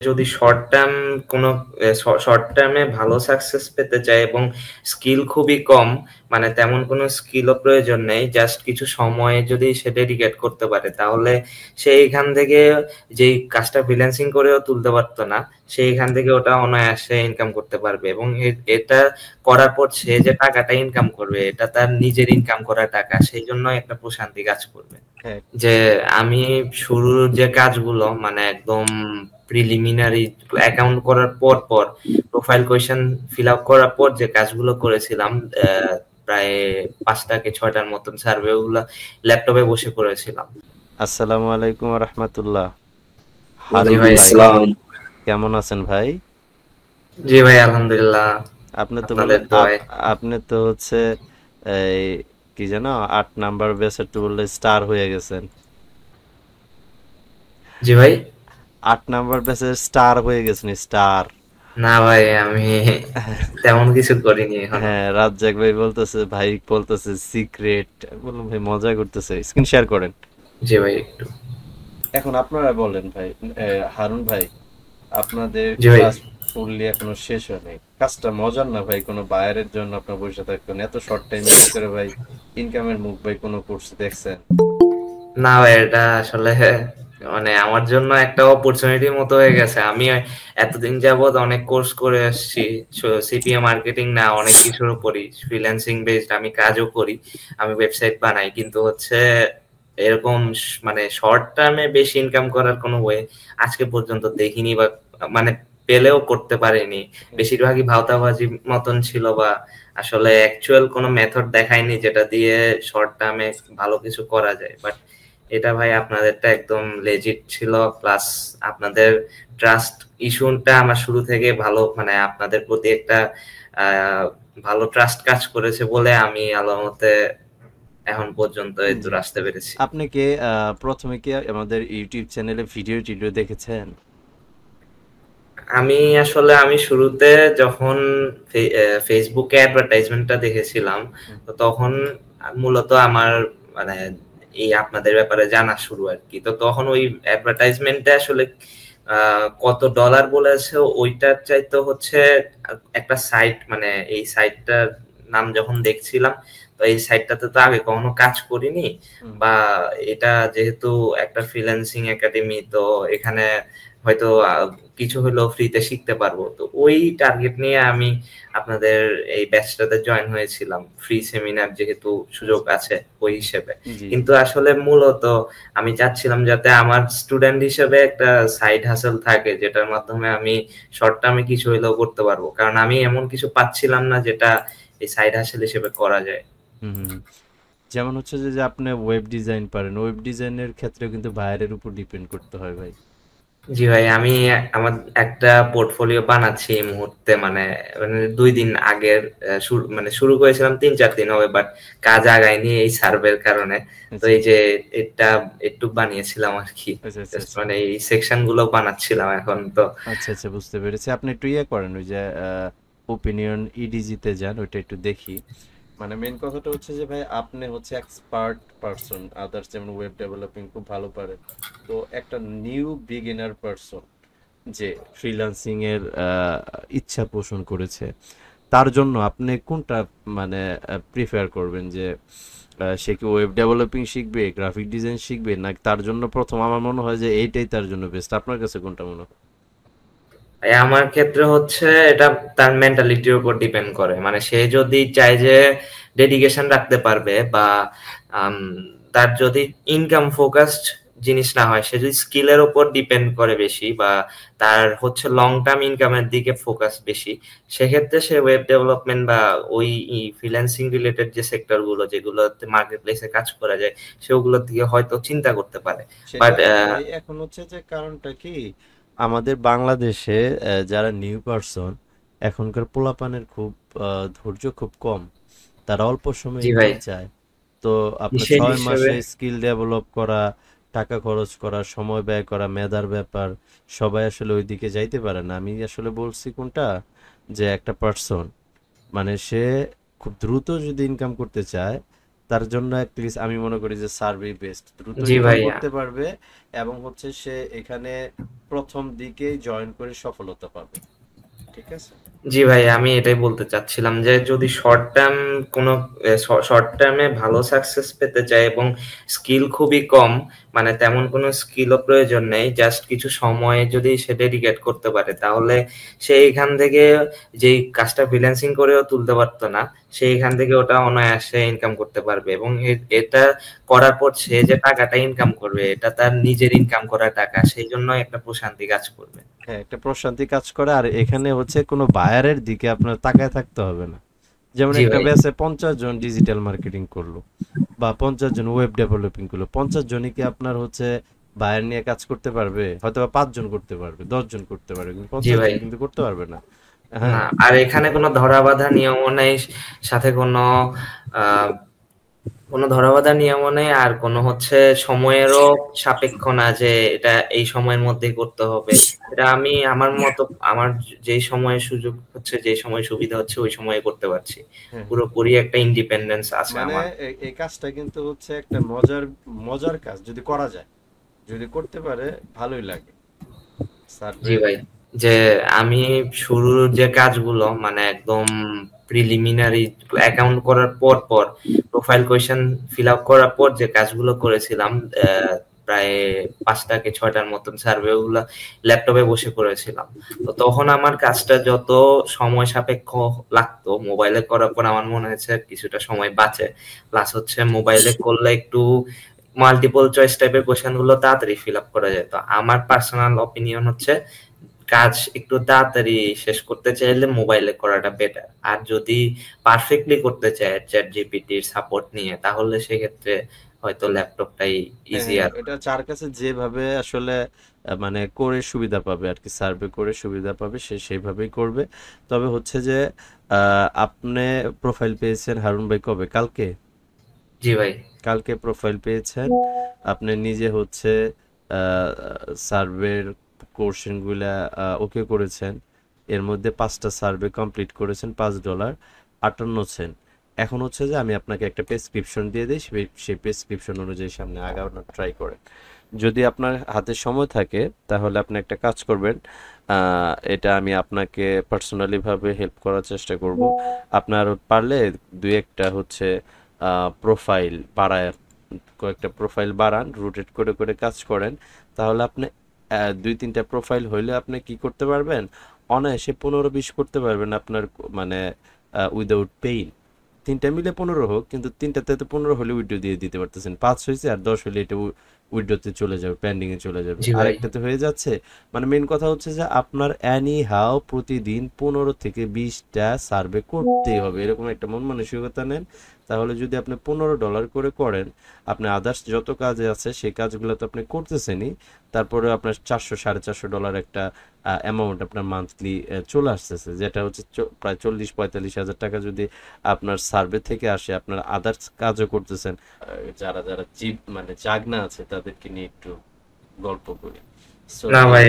যদি short term কোনো short টার্মে ভালো সাকসেস পেতে চায় এবং স্কিল খুবই কম, মানে তেমন কোনো স্কিলও প্রয়োজন নেই, জাস্ট কিছু সময় যদি সে ডেডিকেট করতে পারে, তাহলে সে এখান থেকে যেই কাজটা ফ্রিল্যান্সিং করেও তুলতে পারতো না, সে এখান থেকে ওটা অনায়াসে ইনকাম করতে পারবে। এবং এটা করার পর সে যে টাকাটা ইনকাম করবে, এটা তার নিজের ইনকাম করা টাকা, সেই জন্য একটা প্রশান্তি কাজ করবে। হ্যাঁ যে আমি শুরুর যে কাজগুলো, মানে একদম প্রিলিমিনারি অ্যাকাউন্ট করার পর পর প্রোফাইল কোয়েশ্চেন ফিল আপ করার পর যে কাজগুলো করেছিলাম, প্রায় 5টা কি 6টার মতন সার্ভে, ওগুলো ল্যাপটপে বসে করেছিলাম। আসসালামু আলাইকুম রহমতুল্লাহ। জি হারুন ভাই, ভাই আসসালাম। কেমন আছেন ভাই? জি ভাই, আলহামদুলিল্লাহ, আপনি তো বলে আপনাদের দোয়ায়। আপনি তো হচ্ছে এই কি যেন 8 নাম্বার ব্যাচের তো বললে স্টার হয়ে গেছেন। জি ভাই। 8 নাম্বার ব্যাচের স্টার হয়ে গেছেন, স্টার। না ভাই, আমি তেমন কিছু করিনি এখনো। হ্যাঁ, রাজ্জাক ভাই বলতেছে, ভাই বলতেছে সিক্রেট। বললাম ভাই মজা করতেছে, স্ক্রিন শেয়ার করেন। জি ভাই, একটু। এখন আপনারা বলেন ভাই, হারুন ভাই, আপনাদের জি ভাই। কাজ ফুললি এখনো শেষ হয় নাই, কাজটা মজার না ভাই? কোনো বায়ারের জন্য আপনার বসে থাকবেন এত শর্ট টাইমের ভিতরে ভাই, ইনকামের মুখ ভাই কোনো কোর্স দেখছেন? না ভাই, এটা আসলে মানে আমার জন্য একটা অপরচুনিটির মতো হয়ে গেছে। আমি এতদিন যাবত অনেক কোর্স করে আসছি, সিপিএ মার্কেটিং না অনেক কিছুর উপরই, ফ্রিল্যান্সিং বেসড আমি কাজও করি, আমি ওয়েবসাইট বানাই, কিন্তু হচ্ছে এরকম মানে শর্ট টার্মে বেশি ইনকাম করার কোনো ওয়ে আজকে পর্যন্ত দেখিনি, বা মানে পেলেও করতে পারিনি। বেশিরভাগই ভাওতাবাজি মতন ছিল, বা আসলে অ্যাকচুয়াল কোনো মেথড দেখায়নি যেটা দিয়ে শর্ট টার্মে ভালো কিছু করা যায়। বাট এটা ভাই আপনাদেরটা একদম লেজিট ছিল, প্লাস আপনাদের ট্রাস্ট ইস্যুটা আমার শুরু থেকে ভালো, মানে আপনাদের প্রতি একটা আহ ভালো ট্রাস্ট কাজ করেছে বলে আমি আল্লাহর মতে এখন পর্যন্ত এই জি। দূর আসতে পেরেছি। আপনি কি প্রথমে কি আমাদের ইউটিউব চ্যানেলে ভিডিও টিডিও দেখেছেন? আমি শুরুতে যখন ফেসবুকে অ্যাডভার্টাইজমেন্টটা দেখেছিলাম, হুম, তো তখন মূলত আমার মানে এই আপনাদের ব্যাপারে জানা শুরু আর কি। তো তখন ওই অ্যাডভার্টাইজমেন্টে আসলে কত ডলার বলেছে, ওইটার চাইতে হচ্ছে একটা সাইট, মানে এই সাইটটার নাম যখন দেখছিলাম, তো এই সাইটটাতে তো আগে কখনো কাজ করিনি, হুম। বা এটা যেহেতু একটা ফ্রিল্যান্সিং একাডেমি, তো এখানে হয়তো কিছু হলেও ফ্রিতে শিখতে পারবো, তো ওই টার্গেট নিয়ে আমি আপনাদের এই ব্যাচটাতে জয়েন হয়েছিলাম, ফ্রি সেমিনার যেহেতু সুযোগ আচ্ছা। আছে ওই হিসেবে। জি, জি। কিন্তু আসলে মূলত আমি চাচ্ছিলাম যাতে আমার স্টুডেন্ট হিসেবে একটা সাইড হাসেল থাকে, যেটার মাধ্যমে আমি শর্ট টার্মে কিছু হলেও করতে পারবো, কারণ আমি এমন কিছু পাচ্ছিলাম না যেটা এই সাইড হাসেল হিসেবে করা যায়। হুম, হুম, হুম। যেমন হচ্ছে যে আপনি ওয়েব ডিজাইন পারেন, ওয়েব ডিজাইনের ক্ষেত্রেও কিন্তু বাইরের উপর ডিপেন্ড করতে হয় ভাই। জি ভাই, আমি আমার একটা পোর্টফোলিও বানাচ্ছি এই মুহূর্তে, মানে 2 দিন আগের মানে শুরু করেছিলাম, 3-4 দিন হবে, বাট কাজ আগায়নি এই সার্ভের কারণে। তো আচ্ছা, এই যে এটা একটু বানিয়েছিলাম আর কি, আচ্ছা, আচ্ছা, জাস্ট আচ্ছা। মানে এই সেকশন গুলো বানাচ্ছিলাম এখন তো। আচ্ছা, আচ্ছা, বুঝতে পেরেছি। আপনি একটু ইয়ে করেন, ওই যে ওপিনিয়ন ইডিজিতে যান, ওইটা একটু দেখি। মানে মেন কথাটা হচ্ছে যে ভাই, আপনি হচ্ছে এক্সপার্ট পারসন, আদার্স যেমন ওয়েব ডেভেলপিং খুব ভালো পারে। তো একটা নিউ বিগিনার পারসন যে ফ্রিল্যান্সিং এর ইচ্ছা পোষণ করেছে, তার জন্য আপনি কোনটা মানে প্রিফার করবেন? যে সে কি ওয়েব ডেভেলপিং শিখবে, গ্রাফিক ডিজাইন শিখবে, নাকি তার জন্য প্রথম আমার মনে হয় যে এইটাই তার জন্য বেস্ট। আপনার কাছে কোনটা মনে হয়? আমার ক্ষেত্রে হচ্ছে এটা তার মেন্টালিটির উপর ডিপেন্ড করে, মানে সে যদি চায় যে ডেডিকেশন রাখতে পারবে, বা আম, তার যদি ইনকাম ফোকাসড জিনিস না হয়, সে যদি স্কিলের উপর ডিপেন্ড করে বেশি, বা তার হচ্ছে লং টার্ম ইনকামের দিকে ফোকাস বেশি, সেক্ষেত্রে সে ওয়েব ডেভেলপমেন্ট বা ওই ফ্রিল্যান্সিং রিলেটেড যে সেক্টর গুলো যেগুলোতে মার্কেট প্লেসে কাজ করা যায়, সেগুলোর দিকে হয়তো চিন্তা করতে পারে। বাট সেটা ভাই এখন হচ্ছে যে কারণটা কি, আমাদের বাংলাদেশে যারা নিউ পারসন, এখনকার পোলাপানের খুব ধৈর্য খুব কম। তারা অল্প সময়ে জি ভাই, ইনকাম চায়। তো আপনার সেই 6 মাসে হিসেবে স্কিল ডেভেলপ করা, টাকা খরচ করা, সময় ব্যয় করা, মেধার ব্যাপার, সবাই আসলে ওইদিকে যাইতে পারে না। আমি আসলে বলছি কোনটা, যে একটা পার্সন মানে সে খুব দ্রুত যদি ইনকাম করতে চায়, তার জন্য অ্যাটলিস্ট আমি মনে করি যে সার্ভে বেস্ট, দ্রুত জি ইনকাম ভাইয়া। করতে পারবে এবং হচ্ছে সে এখানে প্রথম দিকেই জয়েন করে সফলতা পাবে। ঠিক আছে। জি ভাই, আমি এটাই বলতে চাচ্ছিলাম যে যদি শর্ট টার্ম কোনো শর্ট টার্মে ভালো সাকসেস পেতে চায় এবং স্কিল খুবই কম, মানে তেমন কোনো স্কিলও প্রয়োজন নেই, জাস্ট কিছু সময় যদি সে ডেডিকেট করতে পারে, তাহলে সে এখান থেকে যেই কাজটা ফ্রিল্যান্সিং করেও তুলতে পারতো না, সে এখান থেকে ওটা অনায়াসে ইনকাম করতে পারবে। এবং এটা করার পর সে যে টাকাটা ইনকাম করবে, এটা তার নিজের ইনকাম করা টাকা, সেই জন্য একটা প্রশান্তি কাজ করবে। হ্যাঁ, একটা প্রশান্তি কাজ করে, আর এখানে হচ্ছে কোনো বায়ারের দিকে আপনার তাকায় থাকতে হবে না। যেমন জি একটা ভাই। ব্যাচে 50 জন ডিজিটাল মার্কেটিং করলো বা 50 জন ওয়েব ডেভেলপিং করলো, 50 জনই কি আপনার হচ্ছে বায়ার নিয়ে কাজ করতে পারবে? হয়তো বা 5 জন করতে পারবে, 10 জন করতে পারবে, কিন্তু জি পঞ্চাশ ভাই। জন কিন্তু করতে পারবে না। না, হ্যাঁ। আর এখানে কোনো ধরাবাঁধা নিয়মও নেই, সাথে কোনো আহ কোনো ধরাবাঁধা নিয়মও নেই, আর কোনো হচ্ছে সময়েরও সাপেক্ষ না যে এটা এই সময়ের মধ্যেই করতে হবে। এটা আমি আমার মতো, আমার যেই সময়ে সুযোগ হচ্ছে, যেই সময় সুবিধা হচ্ছে ওই সময়ে করতে পারছি। হ্যাঁ, পুরোপুরি একটা ইন্ডিপেন্ডেন্স আছে মানে আমার। এই কাজটা কিন্তু হচ্ছে একটা মজার মজার কাজ, যদি করা যায়, যদি করতে পারে ভালোই লাগে জি সার্ভে। ভাই। যে আমি শুরুর যে কাজগুলো, মানে একদম প্রিলিমিনারি অ্যাকাউন্ট করার পর পর, প্রোফাইল কোয়েশ্চেন ফিল আপ করার পর যে কাজগুলো করেছিলাম, প্রায় 5টা কি 6টার মতন সার্ভে, ওগুলো ল্যাপটপে বসে করেছিলাম। তো তখন আমার কাজটা যত সময় সাপেক্ষ লাগতো, মোবাইলে করার পর আমার মনে হয়েছে কিছুটা সময় বাঁচে। প্লাস হচ্ছে মোবাইলে করলে একটু মাল্টিপল চয়েস টাইপের কোশ্চেন গুলো তাড়াতাড়ি ফিল আপ করা যায়। তো আমার পার্সোনাল অপিনিয়ন হচ্ছে কাজ একটু তাড়াতাড়ি শেষ করতে চাইলে মোবাইলে করাটা বেটার। আর যদি পারফেক্টলি করতে চায় চ্যাট জিপিটির সাপোর্ট নিয়ে, তাহলে সেক্ষেত্রে হয়তো ল্যাপটপটাই হ্যাঁ, হ্যাঁ, ইজিয়ার। এটা যার কাছে যেভাবে আসলে মানে করে সুবিধা পাবে আর কি, সার্ভে করে সুবিধা পাবে সে সেইভাবেই করবে। তবে হচ্ছে যে আপনি প্রোফাইল পেয়েছেন হারুন ভাই কবে? কালকে? জি ভাই। কালকে প্রোফাইল পেয়েছেন, আপনি নিজে হচ্ছে সার্ভের কোশ্চেনগুলা ওকে করেছেন, এর মধ্যে 5টা সার্ভে কমপ্লিট করেছেন, $5.58। এখন হচ্ছে যে আমি আপনাকে একটা প্রেসক্রিপশন দিয়ে দিই, সেই প্রেসক্রিপশন অনুযায়ী সামনে আগানোর ট্রাই করেন। যদি আপনার হাতে সময় থাকে তাহলে আপনি একটা কাজ করবেন, এটা আমি আপনাকে পার্সোনালি ভাবে হেল্প করার চেষ্টা করব। আপনার পারলে দুই একটা হচ্ছে প্রোফাইল বাড়ায়, কয়েকটা প্রোফাইল বাড়ান, রোটেট করে করে কাজ করেন, তাহলে আপনি 2-3টা প্রোফাইল হইলে আপনি কি করতে পারবেন, অনায়াসে 15-20 করতে পারবেন আপনার মানে উইদাউট পেইন। 3টা মিলে 15 হোক, কিন্তু 3টাতে তো 15 হলে উইড্রো দিয়ে দিতে পারতেছেন, 5 হয়েছে আর 10 হলে এটা উইড্রোতে চলে যাবে, পেন্ডিং এ চলে যাবে, জি ভাই। আরেকটাতে হয়ে যাচ্ছে। মানে মেন কথা হচ্ছে যে আপনার অ্যানি হাও প্রতিদিন 15 থেকে 20টা সার্ভে করতেই হবে, এরকম একটা মন মানসিকতা নেন। তাহলে যদি আপনি $15 করে করেন, আপনি আদার্স যত কাজে আছে সেই কাজগুলো তো আপনি করতেছেনই, তারপরে আপনার 400-450 ডলার একটা অ্যামাউন্ট আপনার মান্থলি চলে আসতেছে, যেটা হচ্ছে প্রায় 40-45 হাজার টাকা যদি আপনার সার্ভে থেকে আসে, আপনার আদার্স কাজও করতেছেন। যারা যারা জীব মানে জাগনা আছে তাদেরকে নিয়ে একটু গল্প করি। সো না এই। ভাই,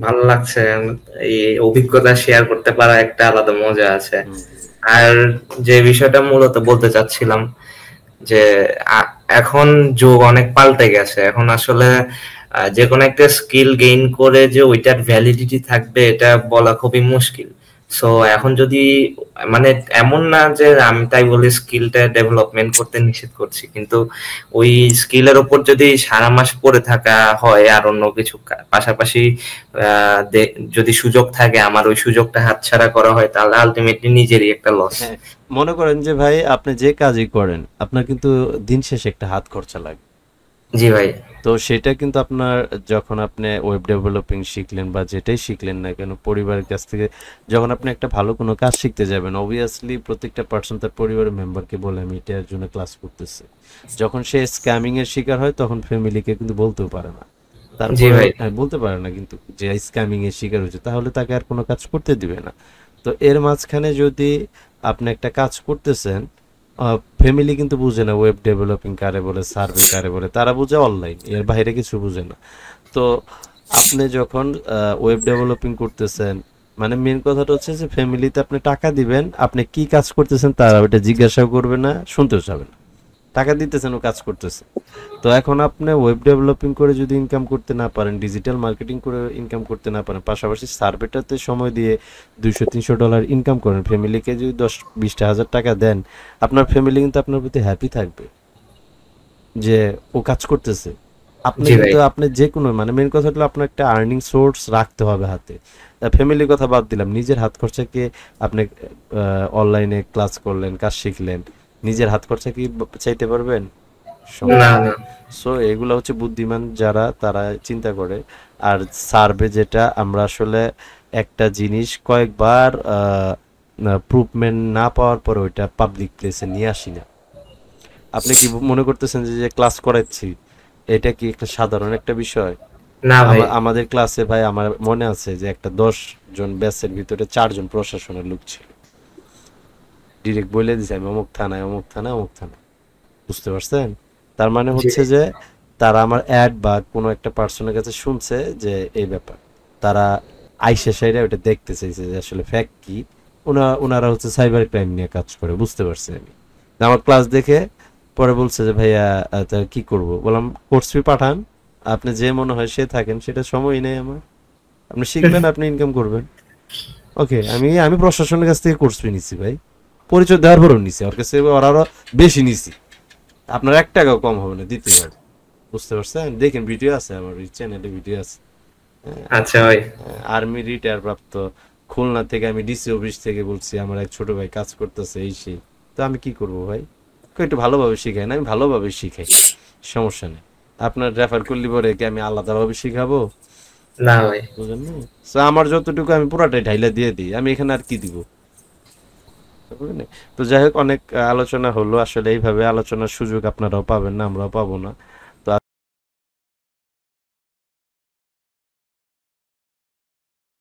ভালো লাগছে। এই অভিজ্ঞতা শেয়ার করতে পারা একটা আলাদা মজা আছে। হুম, হুম। আর যে বিষয়টা মূলত বলতে চাচ্ছিলাম, যে এখন যুগ অনেক পাল্টে গেছে। এখন আসলে যে কোনো একটা স্কিল গেইন করে যে ওইটার ভ্যালিডিটি থাকবে, এটা বলা খুবই মুশকিল। সো এখন যদি, মানে এমন না যে আমি তাই বলে স্কিলটা ডেভেলপমেন্ট করতে নিষেধ করছি, কিন্তু ওই স্কিলের উপর যদি সারা মাস পড়ে থাকা হয় আর অন্য কিছু পাশাপাশি যদি সুযোগ থাকে, আমার ওই সুযোগটা হাতছাড়া করা হয়, তাহলে আলটিমেটলি নিজেরই একটা লস। হ্যাঁ, মনে করেন যে ভাই আপনি যে কাজই করেন আপনার কিন্তু দিন শেষে একটা হাত খরচা লাগে। জি ভাই। তো সেটা কিন্তু আপনার, যখন আপনি ওয়েব ডেভেলপিং শিখলেন বা যেটাই শিখলেন না কেন পরিবারের কাছ থেকে, যখন আপনি একটা ভালো কোনো কাজ শিখতে যাবেন, অবভিয়াসলি প্রত্যেকটা পার্সন তার পরিবারের মেম্বারকে বলে আমি এটার জন্য ক্লাস করতেছি। যখন সে স্ক্যামিং এর শিকার হয় তখন ফ্যামিলিকে কিন্তু বলতেও পারে না। জি তারপরে ভাই। বলতে পারে না কিন্তু যে স্ক্যামিং এর শিকার হয়েছে, তাহলে তাকে আর কোনো কাজ করতে দিবে না। তো এর মাঝখানে যদি আপনি একটা কাজ করতেছেন, ফ্যামিলি কিন্তু বুঝে না ওয়েব ডেভেলপিং কারে বলে, সার্ভে কারে বলে, তারা বুঝে অনলাইন, এর বাইরে কিছু বুঝে না। তো আপনি যখন ওয়েব ডেভেলপিং করতেছেন, মানে মেন কথাটা হচ্ছে যে ফ্যামিলিতে আপনি টাকা দিবেন, আপনি কি কাজ করতেছেন তারা ওটা জিজ্ঞাসাও করবে না, শুনতেও চাবে না। টাকা দিতেছেন, ও কাজ করতেছে। তো এখন আপনি ওয়েব ডেভেলপিং করে যদি ইনকাম করতে না পারেন, ডিজিটাল মার্কেটিং করে ইনকাম করতে না পারেন, পাশাপাশি সার্ভেটাতে সময় দিয়ে $200-300 ইনকাম করেন, ফ্যামিলিকে যদি 10-20 হাজার টাকা দেন, আপনার ফ্যামিলি কিন্তু আপনার প্রতি হ্যাপি থাকবে যে ও কাজ করতেছে। আপনি জি ভাই। কিন্তু আপনি যে কোনো মানে মেন কথা হলো আপনার একটা আর্নিং সোর্স রাখতে হবে হাতে। ফ্যামিলির কথা বাদ দিলাম, নিজের হাত খরচাকে আপনি অনলাইনে ক্লাস করলেন, কাজ শিখলেন, নিজের হাত খরচা কি চাইতে পারবেন? না সমস্যা নেই। না। সো এগুলো হচ্ছে বুদ্ধিমান যারা, তারা চিন্তা করে। আর সার্ভে যেটা আমরা আসলে একটা জিনিস কয়েকবার প্রুভমেন্ট না পাওয়ার পর ওইটা পাবলিক প্লেসে নিয়ে আসি না। আপনি কি মনে করতেছেন যে যে ক্লাস করাচ্ছি এটা কি একটা সাধারণ একটা বিষয়? না ভাই। আমাদের ক্লাসে ভাই আমার মনে আছে যে একটা 10 জন ব্যাচের ভিতরে 4 জন প্রশাসনের লোক ছিল। ডিরেক্ট বলে দিছে আমি অমুক থানায়, অমুক থানায়, অমুক থানায়। বুঝতে পারছেন? তার মানে জি হচ্ছে যে তারা আমার অ্যাড বা কোনো একটা পার্সনের কাছে শুনছে যে এই ব্যাপার, তারা আইসা সাইডে ওটা দেখতে চাইছে যে আসলে ফ্যাক্ট কি। ওনারা হচ্ছে সাইবার ক্রাইম নিয়ে কাজ করে, বুঝতে পারছি আমি। আমার ক্লাস দেখে পরে বলছে যে ভাইয়া তা কি করব, বললাম কোর্স ফি পাঠান, আপনি যে মনে হয় সে থাকেন, সেটা সময়ই নেই আমার। আপনি শিখবেন, আপনি ইনকাম করবেন। ওকে, আমি আমি প্রশাসনের কাছ থেকে কোর্স ফি নিছি ভাই, পরিচয় দেওয়ার পরও নিছি, ওর কাছে ওর আরো বেশি নিছি। আপনার 1 টাকাও কম হবে না দিতে পারবে। বুঝতে পারছেন? দেখেন ভিডিও আছে, আমার এই চ্যানেলে ভিডিও আছে। আচ্ছা ভাই। আর্মি রিটায়ার প্রাপ্ত, খুলনা থেকে আমি ডিসি অফিস থেকে বলছি আমার এক ছোট ভাই কাজ করতেছে এই সেই। তো আমি কি করব ভাই? একটু ভালোভাবে শিখাই না, আমি ভালোভাবে শিখাই, সমস্যা নেই। আপনার রেফার করলি পরে কি আমি আলাদাভাবে শিখাবো? না ভাই। বুঝলেন না? So, আমার যতটুকু আমি পুরাটাই ঢাইলা দিয়ে দিই, আমি এখানে আর কি দিব? বুঝলেন? তো যাই হোক, অনেক আলোচনা হলো আসলে, এইভাবে আলোচনার সুযোগ আপনারাও পাবেন না, আমরাও পাবো না।